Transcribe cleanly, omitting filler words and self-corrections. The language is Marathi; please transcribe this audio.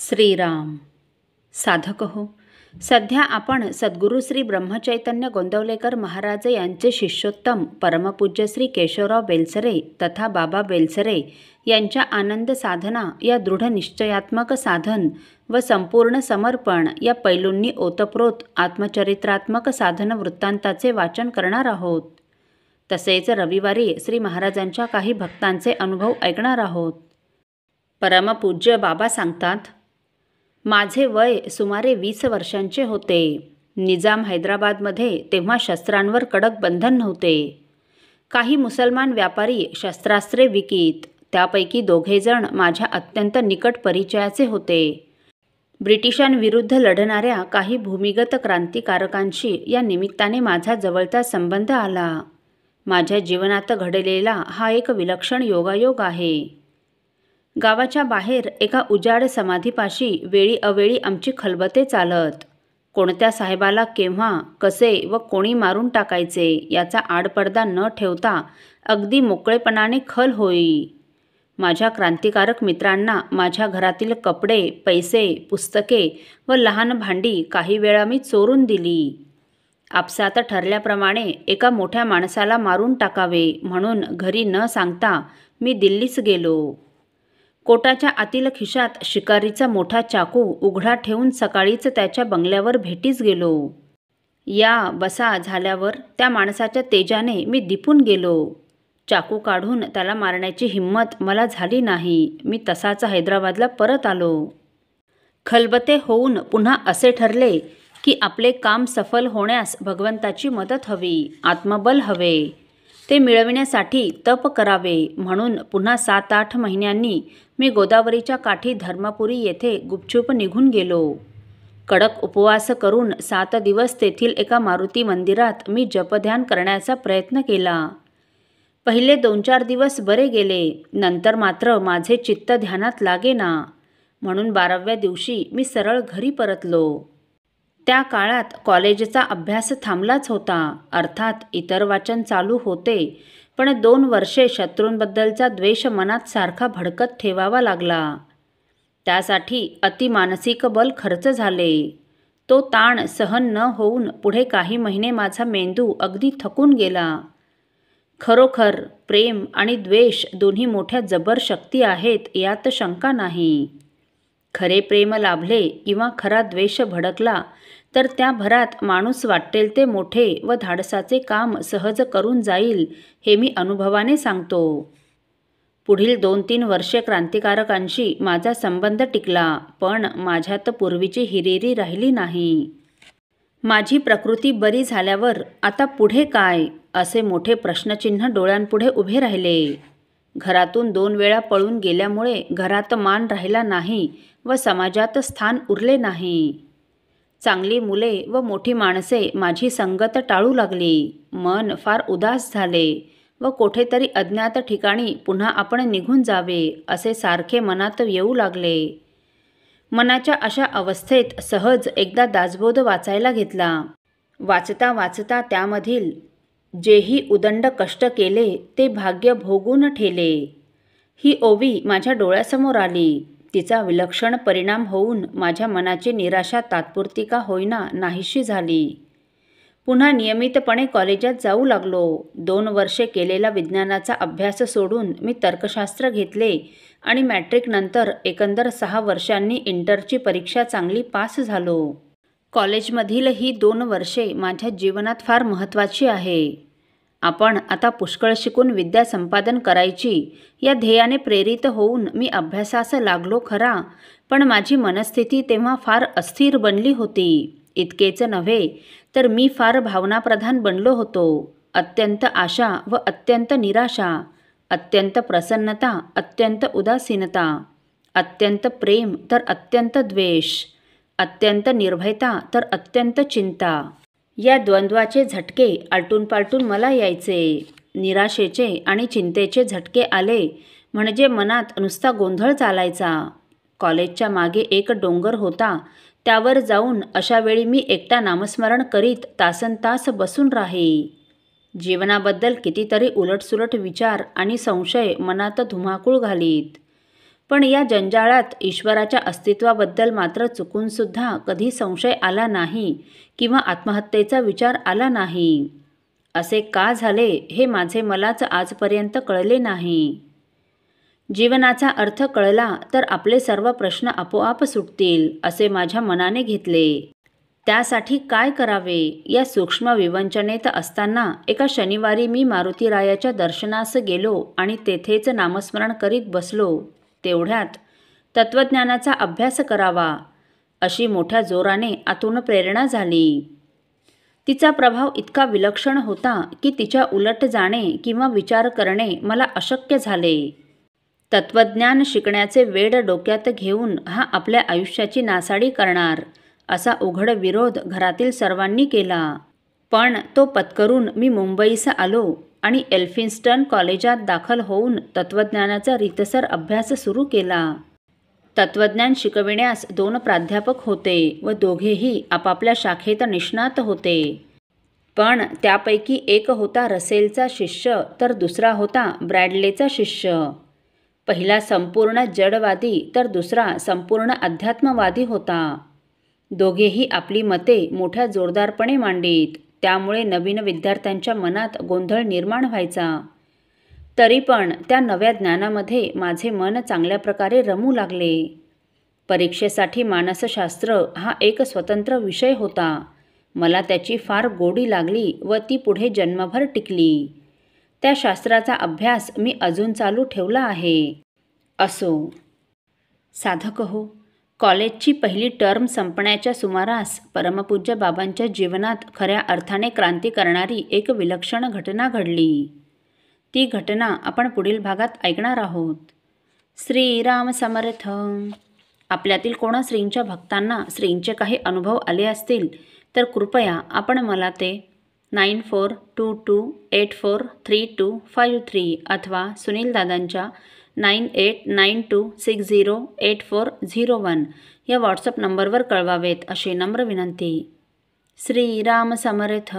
श्रीराम. साधक हो, सध्या आपण सद्गुरू श्री ब्रह्मचैतन्य गोंदवलेकर महाराज यांचे शिष्योत्तम परमपूज्य श्री केशवराव बेलसरे तथा बाबा बेलसरे यांच्या आनंद साधना या दृढ निश्चयात्मक साधन व संपूर्ण समर्पण या पैलूंनी ओतप्रोत आत्मचरित्रात्मक साधन वृत्तांताचे वाचन करणार आहोत. तसेच रविवारी श्री महाराजांच्या काही भक्तांचे अनुभव ऐकणार आहोत. परमपूज्य बाबा सांगतात, माझे वय सुमारे 20 वर्षांचे होते. निजाम हैदराबादमध्ये तेव्हा शस्त्रांवर कडक बंधन नव्हते. काही मुसलमान व्यापारी शस्त्रास्त्रे विकीत. त्यापैकी 2 जण माझ्या अत्यंत निकट परिचयाचे होते. ब्रिटिशांविरुद्ध लढणाऱ्या काही भूमिगत क्रांतिकारकांशी या निमित्ताने माझा जवळचा संबंध आला. माझ्या जीवनात घडलेला हा एक विलक्षण योगायोग आहे. गावाच्या बाहेर एका उजाड समाधीपाशी वेळी अवेळी आमची खलबते चालत. कोणत्या साहेबाला केव्हा, कसे व कोणी मारून टाकायचे याचा आडपडदा न ठेवता अगदी मोकळेपणाने खल होई. माझ्या क्रांतिकारक मित्रांना माझ्या घरातील कपडे, पैसे, पुस्तके व लहान भांडी काही वेळा मी चोरून दिली. आपसात ठरल्याप्रमाणे एका मोठ्या माणसाला मारून टाकावे म्हणून घरी न सांगता मी दिल्लीस गेलो. कोटाच्या आतील खिशात शिकारीचा मोठा चाकू उघडा ठेवून सकाळीच त्याच्या बंगल्यावर भेटीस गेलो. या बसा झाल्यावर त्या माणसाच्या तेजाने मी दिपून गेलो. चाकू काढून त्याला मारण्याची हिंमत मला झाली नाही. मी तसाच हैदराबादला परत आलो. खलबते होऊन पुन्हा असे ठरले की आपले काम सफल होण्यास भगवंताची मदत हवी, आत्मबल हवे. ते मिळविण्यासाठी तप करावे म्हणून पुन्हा 7-8 महिन्यांनी मी गोदावरीच्या काठी धर्मपुरी येथे गुपचूप निघून गेलो. कडक उपवास करून 7 दिवस तेथील एका मारुती मंदिरात मी जपध्यान करण्याचा प्रयत्न केला. पहिले 2-4 दिवस बरे गेले. नंतर मात्र माझे चित्त ध्यानात लागेना. म्हणून 12व्या दिवशी मी सरळ घरी परतलो. त्या काळात कॉलेजचा अभ्यास थांबलाच होता. अर्थात इतर वाचन चालू होते, पण 2 वर्षे शत्रूंबद्दलचा द्वेष मनात सारखा भडकत ठेवावा लागला. त्यासाठी अतिमानसिक बल खर्च झाले. तो ताण सहन न होऊन पुढे काही महिने माझा मेंदू अगदी थकून गेला. खरोखर प्रेम आणि द्वेष दोन्ही मोठ्या जबर शक्ती आहेत यात शंका नाही. खरे प्रेम लाभले किंवा खरा द्वेष भडकला तर त्या भरात माणूस वाटेल ते मोठे व धाडसाचे काम सहज करून जाईल, हे मी अनुभवाने सांगतो. पुढील 2-3 वर्षे क्रांतिकारकांशी माझा संबंध टिकला, पण माझ्यात पूर्वीची हिरिरी राहिली नाही. माझी प्रकृती बरी झाल्यावर आता पुढे काय, असे मोठे प्रश्नचिन्ह डोळ्यांपुढे उभे राहिले. घरातून 2 वेळा पळून गेल्यामुळे घरात मान राहिला नाही व समाजात स्थान उरले नाही. चांगली मुले व मोठी माणसे माझी संगत टाळू लागली. मन फार उदास झाले व कोठेतरी अज्ञात ठिकाणी पुन्हा आपण निघून जावे असे सारखे मनात येऊ लागले. मनाच्या अशा अवस्थेत सहज एकदा दासबोध वाचायला घेतला. वाचता वाचता त्यामधील जेही उदंड कष्ट केले ते भाग्य भोगून ठेले ही ओवी माझ्या डोळ्यासमोर आली. तिचा विलक्षण परिणाम होऊन माझ्या मनाची निराशा तात्पुरती का होईना नाहीशी झाली. पुन्हा नियमितपणे कॉलेजात जाऊ लागलो. 2 वर्षे केलेला विज्ञानाचा अभ्यास सोडून मी तर्कशास्त्र घेतले आणि मॅट्रिकनंतर एकंदर 6 वर्षांनी इंटरची परीक्षा चांगली पास झालो. कॉलेजमधील ही 2 वर्षे माझ्या जीवनात फार महत्त्वाची आहे. आपण आता पुष्कळ शिकून विद्या संपादन करायची या ध्येयाने प्रेरित होऊन मी अभ्यासास लागलो खरा, पण माझी मनस्थिती तेव्हा फार अस्थिर बनली होती. इतकेच नव्हे तर मी फार भावनाप्रधान बनलो होतो. अत्यंत आशा व अत्यंत निराशा, अत्यंत प्रसन्नता, अत्यंत उदासीनता, अत्यंत प्रेम तर अत्यंत द्वेष, अत्यंत निर्भयता तर अत्यंत चिंता या द्वंद्वाचे झटके आलटून मला यायचे. निराशेचे आणि चिंतेचे झटके आले म्हणजे मनात नुसता गोंधळ चालायचा. कॉलेजच्या मागे एक डोंगर होता, त्यावर जाऊन अशा वेळी मी एकटा नामस्मरण करीत तासनतास बसून राही. जीवनाबद्दल कितीतरी उलटसुलट विचार आणि संशय मनात धुमाकूळ घालीत. पण या जंजाळात ईश्वराच्या अस्तित्वाबद्दल मात्र चुकूनसुद्धा कधी संशय आला नाही किंवा आत्महत्येचा विचार आला नाही. असे का झाले हे माझे मलाच आजपर्यंत कळले नाही. जीवनाचा अर्थ कळला तर आपले सर्व प्रश्न आपोआप सुटतील असे माझ्या मनाने घेतले. त्यासाठी काय करावे या सूक्ष्म विवंचनेत असताना एका शनिवारी मी मारुतीरायाच्या दर्शनास गेलो आणि तेथेच नामस्मरण करीत बसलो. तेवढ्यात तत्त्वज्ञानाचा अभ्यास करावा अशी मोठ्या जोराने आतून प्रेरणा झाली. तिचा प्रभाव इतका विलक्षण होता की तिच्या उलट जाणे किंवा विचार करणे मला अशक्य झाले. तत्त्वज्ञान शिकण्याचे वेड डोक्यात घेऊन हा आपल्या आयुष्याची नासाडी करणार असा उघड विरोध घरातील सर्वांनी केला. पण तो पत्करून मी मुंबईस आलो आणि एल्फिन्स्टन कॉलेजात दाखल होऊन तत्त्वज्ञानाचा रीतसर अभ्यास सुरू केला. तत्त्वज्ञान शिकविण्यास 2 प्राध्यापक होते व दोघेही आपापल्या शाखेत निष्णात होते. पण त्यापैकी एक होता रसेलचा शिष्य तर दुसरा होता ब्रॅडलेचा शिष्य. पहिला संपूर्ण जडवादी तर दुसरा संपूर्ण अध्यात्मवादी होता. दोघेही आपली मते मोठ्या जोरदारपणे मांडीत. त्यामुळे नवीन विद्यार्थ्यांच्या मनात गोंधळ निर्माण व्हायचा. तरी पण त्या नव्या ज्ञानामध्ये माझे मन चांगल्या प्रकारे रमू लागले. परीक्षेसाठी मानसशास्त्र हा एक स्वतंत्र विषय होता. मला त्याची फार गोडी लागली व ती पुढे जन्मभर टिकली. त्या शास्त्राचा अभ्यास मी अजून चालू ठेवला आहे. असो. साधक हो, कॉलेजची पहिली टर्म संपण्याच्या सुमारास परमपूज्य बाबांच्या जीवनात खऱ्या अर्थाने क्रांती करणारी एक विलक्षण घटना घडली. ती घटना आपण पुढील भागात ऐकणार आहोत. श्रीराम समर्थ. आपल्यातील कोणा श्रींच्या भक्तांना श्रींचे काही अनुभव आले असतील तर कृपया आपण मला ते 9422843253 अथवा सुनील दादांच्या 9892608401 या व्हॉट्सअप नंबरवर कळवावेत अशी नम्र विनंती. श्रीराम समर्थ.